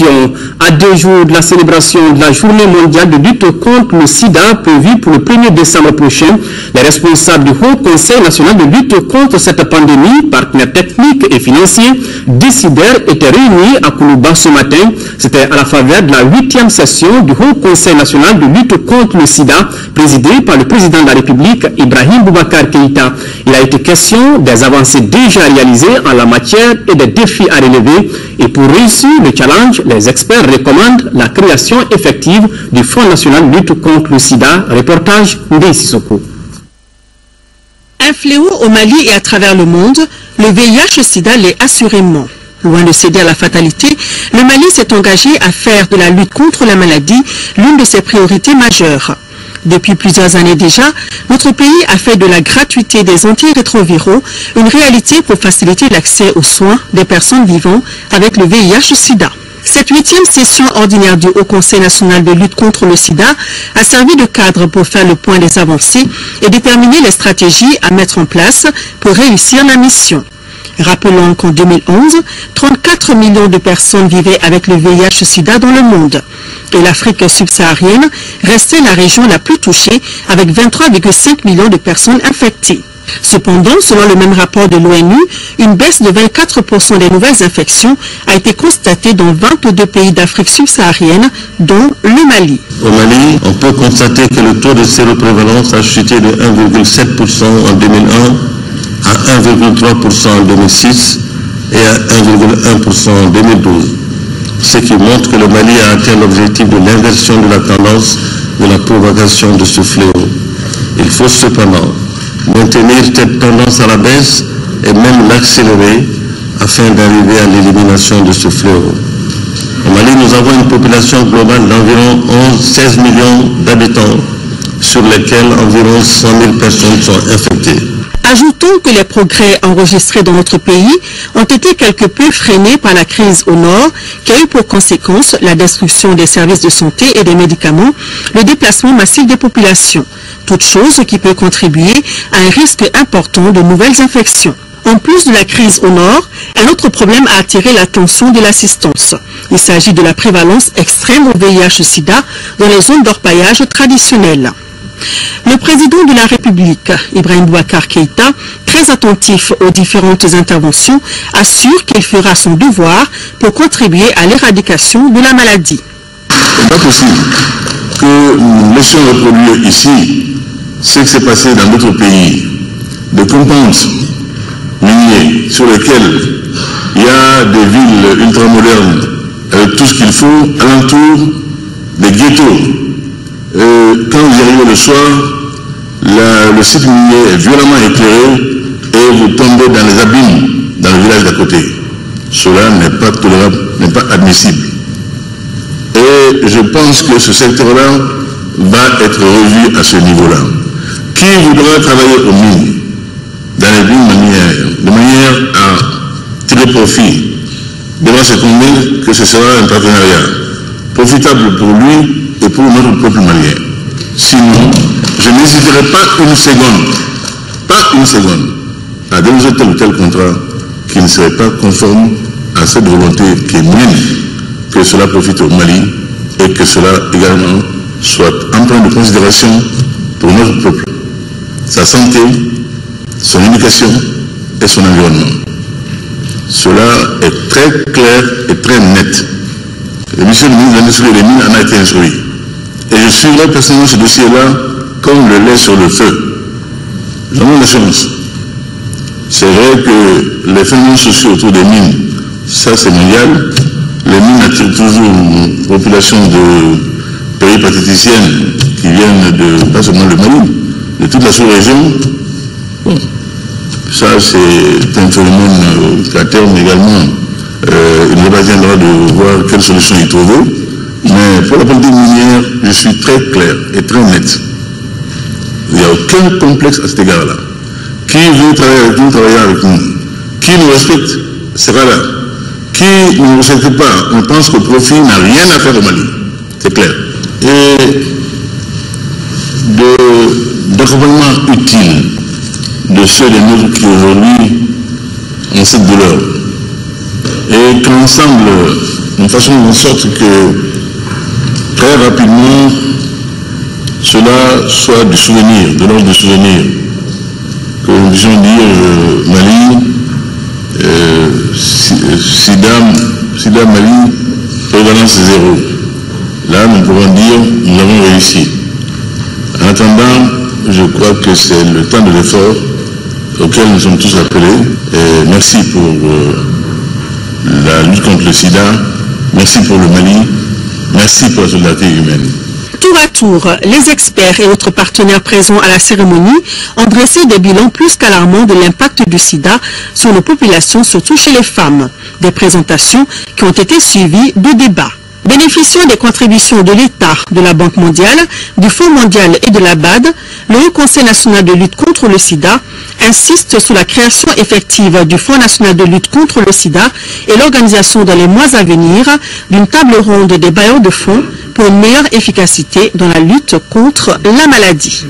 questions. À 2 jours de la célébration de la journée mondiale de lutte contre le sida prévue pour le 1er décembre prochain, les responsables du Haut Conseil national de lutte contre cette pandémie, partenaires techniques et financiers, décideurs étaient réunis à Koulouba ce matin. C'était à la faveur de la 8e session du Haut Conseil national de lutte contre le sida, présidé par le président de la République, Ibrahim Boubacar Keïta. Il a été question des avancées déjà réalisées en la matière et des défis à relever. Et pour réussir le challenge, les experts recommandent la création effective du Fonds national de lutte contre le sida. Reportage Ndeye Sissoko. Un fléau au Mali et à travers le monde, le VIH-Sida l'est assurément. Loin de céder à la fatalité, le Mali s'est engagé à faire de la lutte contre la maladie l'une de ses priorités majeures. Depuis plusieurs années déjà, notre pays a fait de la gratuité des antirétroviraux une réalité pour faciliter l'accès aux soins des personnes vivant avec le VIH-Sida. Cette 8e session ordinaire du Haut Conseil national de lutte contre le sida a servi de cadre pour faire le point des avancées et déterminer les stratégies à mettre en place pour réussir la mission. Rappelons qu'en 2011, 34 millions de personnes vivaient avec le VIH-Sida dans le monde. Et l'Afrique subsaharienne restait la région la plus touchée avec 23,5 millions de personnes infectées. Cependant, selon le même rapport de l'ONU, une baisse de 24% des nouvelles infections a été constatée dans 22 pays d'Afrique subsaharienne, dont le Mali. Au Mali, on peut constater que le taux de séroprévalence a chuté de 1,7% en 2001 à 1,3% en 2006 et à 1,1% en 2012. Ce qui montre que le Mali a atteint l'objectif de l'inversion de la tendance de la propagation de ce fléau. Il faut cependant maintenir cette tendance à la baisse et même l'accélérer afin d'arriver à l'élimination de ce fléau. Au Mali, nous avons une population globale d'environ 16 millions d'habitants, sur lesquels environ 100 000 personnes sont infectées. Ajoutons que les progrès enregistrés dans notre pays ont été quelque peu freinés par la crise au nord, qui a eu pour conséquence la destruction des services de santé et des médicaments, le déplacement massif des populations, toute chose qui peut contribuer à un risque important de nouvelles infections. En plus de la crise au nord, un autre problème a attiré l'attention de l'assistance. Il s'agit de la prévalence extrême au VIH-Sida dans les zones d'orpaillage traditionnelles. Le président de la République, Ibrahim Boubacar Keïta, très attentif aux différentes interventions, assure qu'il fera son devoir pour contribuer à l'éradication de la maladie. Ce n'est pas possible que nous laissions reproduire ici ce qui s'est passé dans d'autres pays, de compounds miniers sur lesquels il y a des villes ultramodernes avec tout ce qu'il faut, alentour des ghettos. Quand vous arrivez le soir, le site minier est violemment éclairé et vous tombez dans les abîmes dans le village d'à côté. Cela n'est pas tolérable, n'est pas admissible. Et je pense que ce secteur-là va être revu à ce niveau-là. Qui voudra travailler aux mines dans les mines de manière à tirer profit devant se convaincre que ce sera un partenariat profitable pour lui et pour notre peuple malien. Sinon, je n'hésiterai pas une seconde, à dénoncer tel ou tel contrat qui ne serait pas conforme à cette volonté qui est mienne, que cela profite au Mali et que cela également soit empreint de considération pour notre peuple, sa santé, son éducation et son environnement. Cela est très clair et très net. Le monsieur le ministre de l'Industrie et des Mines en a été instruit. Et je suivrai personnellement ce dossier-là comme le lait sur le feu. J'en ai l'assurance. C'est vrai que les phénomènes sociaux autour des mines, ça c'est mondial. Les mines attirent toujours une population de péripatéticiennes qui viennent de, pas seulement le Mali, de toute la sous-région. Bon, ça c'est un phénomène qu'à terme également, il nous appartiendra de voir quelle solution y trouver. Mais pour la politique minière, je suis très clair et très net. Il n'y a aucun complexe à cet égard-là. Qui veut travailler avec nous, travaillera avec nous. Qui nous respecte, sera là. Qui ne nous respecte pas, on pense que le profit n'a rien à faire au Mali. C'est clair. Et d'accompagnement utile de ceux des nôtres qui aujourd'hui ont cette douleur. Et qu'ensemble, nous fassons en sorte que très rapidement cela soit du souvenir, de l'ordre du souvenir, que nous puissions dire Mali, Sida Mali, prévalence zéro. Là, nous pourrons dire nous avons réussi. En attendant, je crois que c'est le temps de l'effort auquel nous sommes tous appelés. Et merci pour la lutte contre le sida, merci pour le Mali, merci pour la solidarité humaine. Tour à tour, les experts et autres partenaires présents à la cérémonie ont dressé des bilans plus qu'alarmants de l'impact du sida sur nos populations, surtout chez les femmes. Des présentations qui ont été suivies de débats. Bénéficiant des contributions de l'État, de la Banque mondiale, du Fonds mondial et de la BAD, le Haut Conseil national de lutte contre le sida insiste sur la création effective du Fonds national de lutte contre le sida et l'organisation dans les mois à venir d'une table ronde des bailleurs de fonds pour une meilleure efficacité dans la lutte contre la maladie.